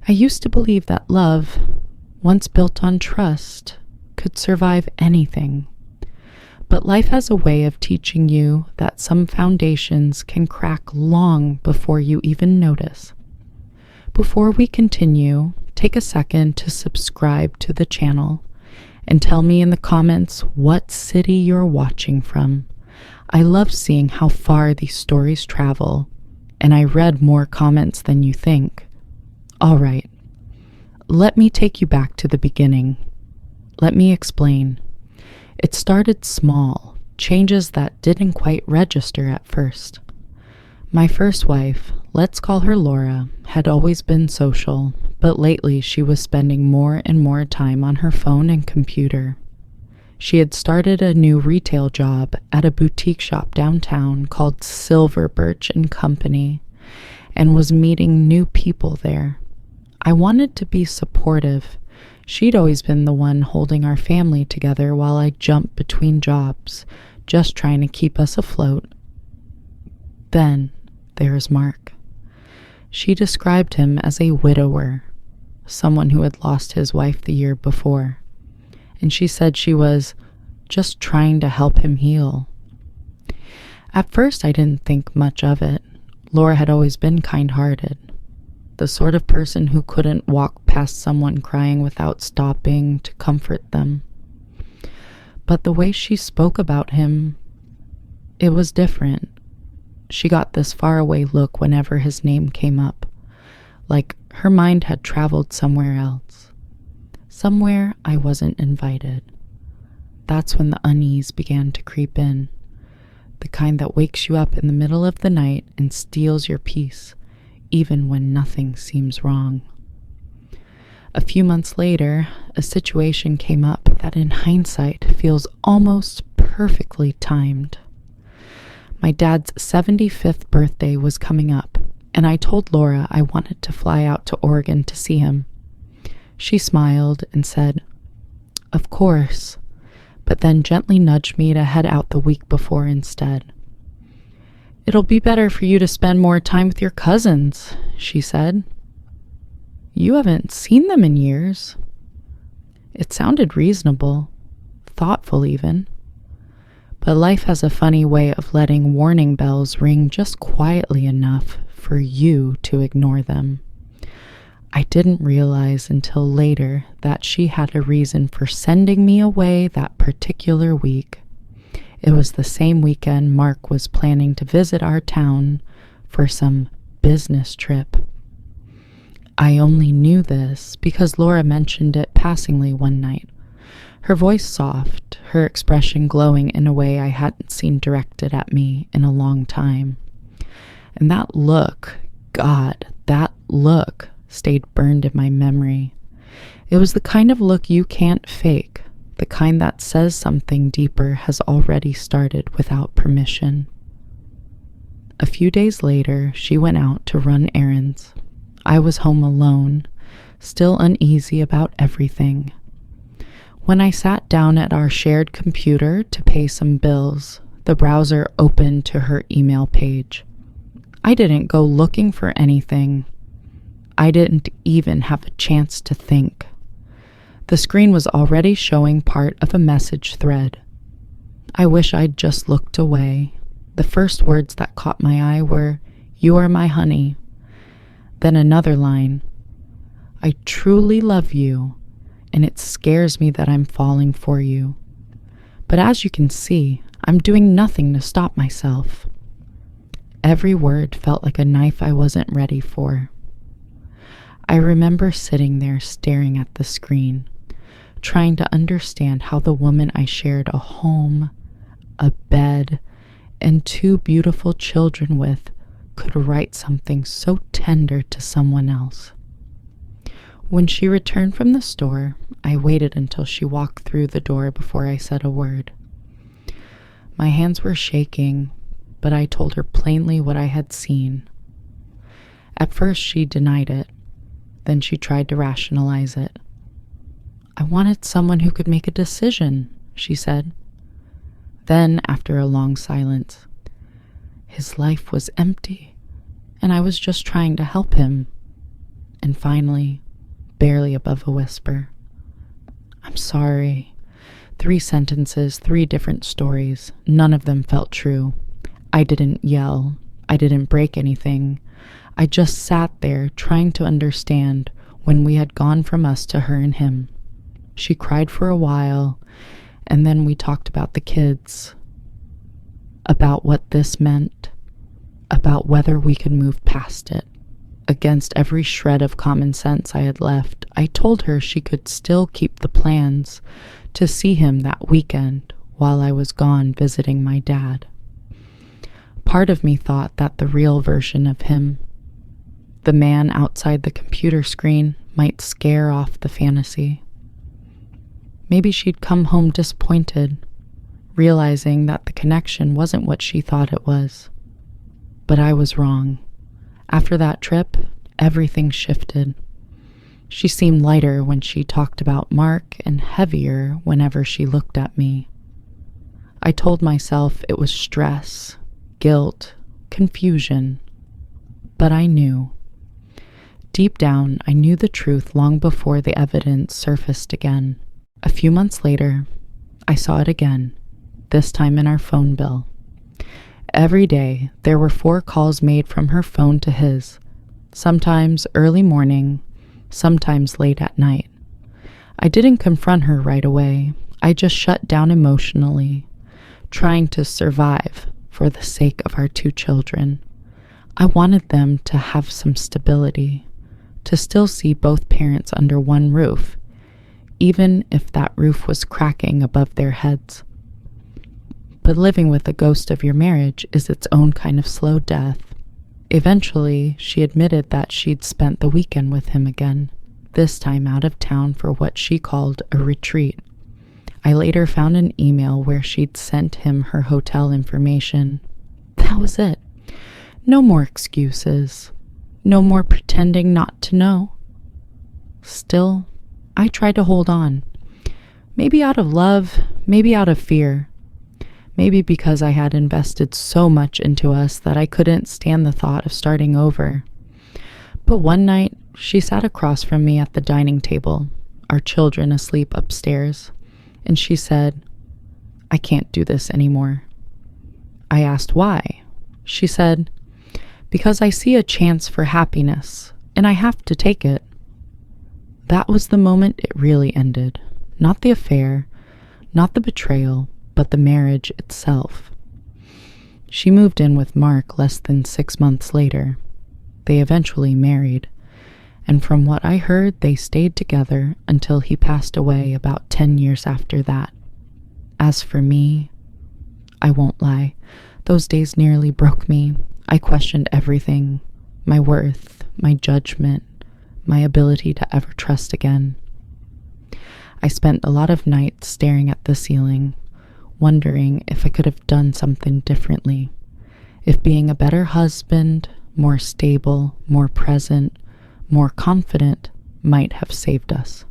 I used to believe that love, once built on trust, could survive anything. But life has a way of teaching you that some foundations can crack long before you even notice. Before we continue, take a second to subscribe to the channel and tell me in the comments what city you're watching from. I love seeing how far these stories travel, and I read more comments than you think. All right, let me take you back to the beginning. Let me explain. It started small, changes that didn't quite register at first. My first wife, let's call her Laura, had always been social, but lately she was spending more and more time on her phone and computer. She had started a new retail job at a boutique shop downtown called Silver Birch and Company, and was meeting new people there. I wanted to be supportive. She'd always been the one holding our family together while I jumped between jobs, just trying to keep us afloat. Then there's Mark. She described him as a widower, someone who had lost his wife the year before, and she said she was just trying to help him heal. At first, I didn't think much of it. Laura had always been kind-hearted, the sort of person who couldn't walk past someone crying without stopping to comfort them. But the way she spoke about him, it was different. She got this faraway look whenever his name came up, like her mind had traveled somewhere else, somewhere I wasn't invited. That's when the unease began to creep in, the kind that wakes you up in the middle of the night and steals your peace, even when nothing seems wrong. A few months later, a situation came up that in hindsight feels almost perfectly timed. My dad's 75th birthday was coming up, and I told Laura I wanted to fly out to Oregon to see him. She smiled and said, "Of course," but then gently nudged me to head out the week before instead. "It'll be better for you to spend more time with your cousins," she said. "You haven't seen them in years." It sounded reasonable, thoughtful even. But life has a funny way of letting warning bells ring just quietly enough for you to ignore them. I didn't realize until later that she had a reason for sending me away that particular week. It was the same weekend Mark was planning to visit our town for some business trip. I only knew this because Laura mentioned it passingly one night. Her voice soft, her expression glowing in a way I hadn't seen directed at me in a long time. And that look, God, that look stayed burned in my memory. It was the kind of look you can't fake, the kind that says something deeper has already started without permission. A few days later, she went out to run errands. I was home alone, still uneasy about everything. When I sat down at our shared computer to pay some bills, the browser opened to her email page. I didn't go looking for anything. I didn't even have a chance to think. The screen was already showing part of a message thread. I wish I'd just looked away. The first words that caught my eye were, "You are my honey." Then another line, "I truly love you, and it scares me that I'm falling for you. But as you can see, I'm doing nothing to stop myself." Every word felt like a knife I wasn't ready for. I remember sitting there staring at the screen, trying to understand how the woman I shared a home, a bed, and 2 beautiful children with could write something so tender to someone else. When she returned from the store, I waited until she walked through the door before I said a word. My hands were shaking, but I told her plainly what I had seen. At first, she denied it. Then she tried to rationalize it. "I wanted someone who could make a decision," she said. Then, after a long silence, "His life was empty, and I was just trying to help him." and finally, barely above a whisper, "I'm sorry." 3 sentences, 3 different stories. None of them felt true. I didn't yell. I didn't break anything. I just sat there trying to understand when we had gone from us to her and him. She cried for a while, and then we talked about the kids, about what this meant, about whether we could move past it. Against every shred of common sense I had left, I told her she could still keep the plans to see him that weekend while I was gone visiting my dad. Part of me thought that the real version of him, the man outside the computer screen, might scare off the fantasy. Maybe she'd come home disappointed, realizing that the connection wasn't what she thought it was. But I was wrong. After that trip, everything shifted. She seemed lighter when she talked about Mark and heavier whenever she looked at me. I told myself it was stress, guilt, confusion. But I knew. Deep down, I knew the truth long before the evidence surfaced again. A few months later, I saw it again, this time in our phone bill. Every day, there were 4 calls made from her phone to his, sometimes early morning, sometimes late at night. I didn't confront her right away. I just shut down emotionally, trying to survive for the sake of our 2 children. I wanted them to have some stability, to still see both parents under one roof, even if that roof was cracking above their heads. But living with the ghost of your marriage is its own kind of slow death. Eventually, she admitted that she'd spent the weekend with him again, this time out of town for what she called a retreat. I later found an email where she'd sent him her hotel information. That was it. No more excuses. No more pretending not to know. Still, I tried to hold on. Maybe out of love, maybe out of fear. Maybe because I had invested so much into us that I couldn't stand the thought of starting over. But one night, she sat across from me at the dining table, our children asleep upstairs, and she said, "I can't do this anymore." I asked why. She said, "Because I see a chance for happiness, and I have to take it." That was the moment it really ended. Not the affair, not the betrayal, but the marriage itself. She moved in with Mark less than 6 months later. They eventually married, and from what I heard, they stayed together until he passed away about 10 years after that. As for me, I won't lie, those days nearly broke me. I questioned everything, my worth, my judgment, my ability to ever trust again. I spent a lot of nights staring at the ceiling, wondering if I could have done something differently, if being a better husband, more stable, more present, more confident might have saved us.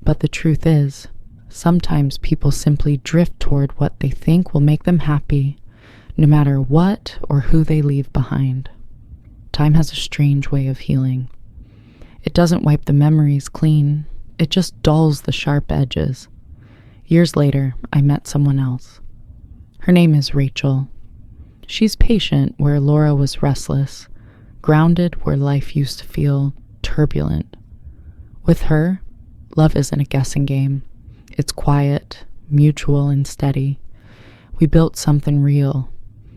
But the truth is, sometimes people simply drift toward what they think will make them happy, no matter what or who they leave behind. Time has a strange way of healing. It doesn't wipe the memories clean, it just dulls the sharp edges. Years later, I met someone else. Her name is Rachel. She's patient where Laura was restless, grounded where life used to feel turbulent. With her, love isn't a guessing game. It's quiet, mutual, and steady. We built something real,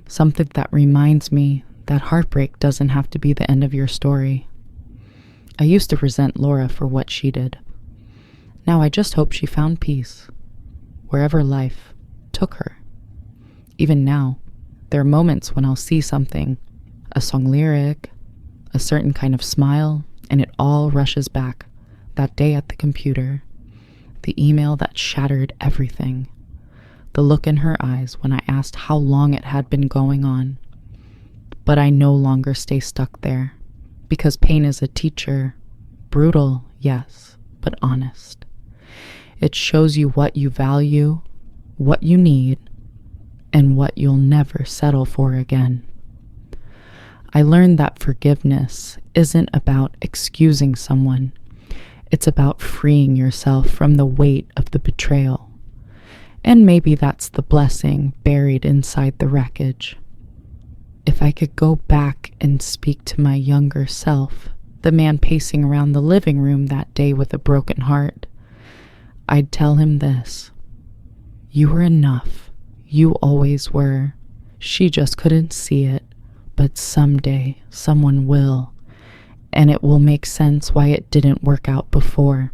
something that reminds me that heartbreak doesn't have to be the end of your story. I used to resent Laura for what she did. Now I just hope she found peace, wherever life took her. Even now, there are moments when I'll see something, a song lyric, a certain kind of smile, and it all rushes back. That day at the computer, the email that shattered everything, the look in her eyes when I asked how long it had been going on. But I no longer stay stuck there, because pain is a teacher. Brutal, yes, but honest. It shows you what you value, what you need, and what you'll never settle for again. I learned that forgiveness isn't about excusing someone. It's about freeing yourself from the weight of the betrayal. And maybe that's the blessing buried inside the wreckage. If I could go back and speak to my younger self, the man pacing around the living room that day with a broken heart, I'd tell him this: you were enough. You always were. She just couldn't see it, but someday someone will, and it will make sense why it didn't work out before.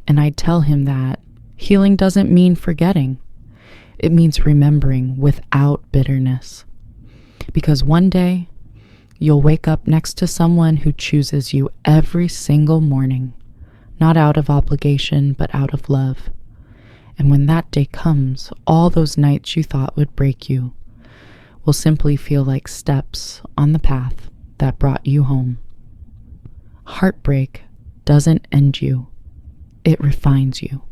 And I'd tell him that healing doesn't mean forgetting. It means remembering without bitterness. Because one day, you'll wake up next to someone who chooses you every single morning, not out of obligation, but out of love. And when that day comes, all those nights you thought would break you will simply feel like steps on the path that brought you home. Heartbreak doesn't end you. It refines you.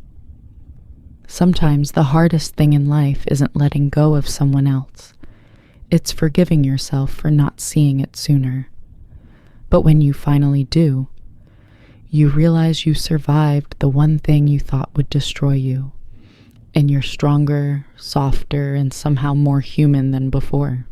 Sometimes the hardest thing in life isn't letting go of someone else. It's forgiving yourself for not seeing it sooner. But when you finally do, you realize you survived the one thing you thought would destroy you, and you're stronger, softer, and somehow more human than before.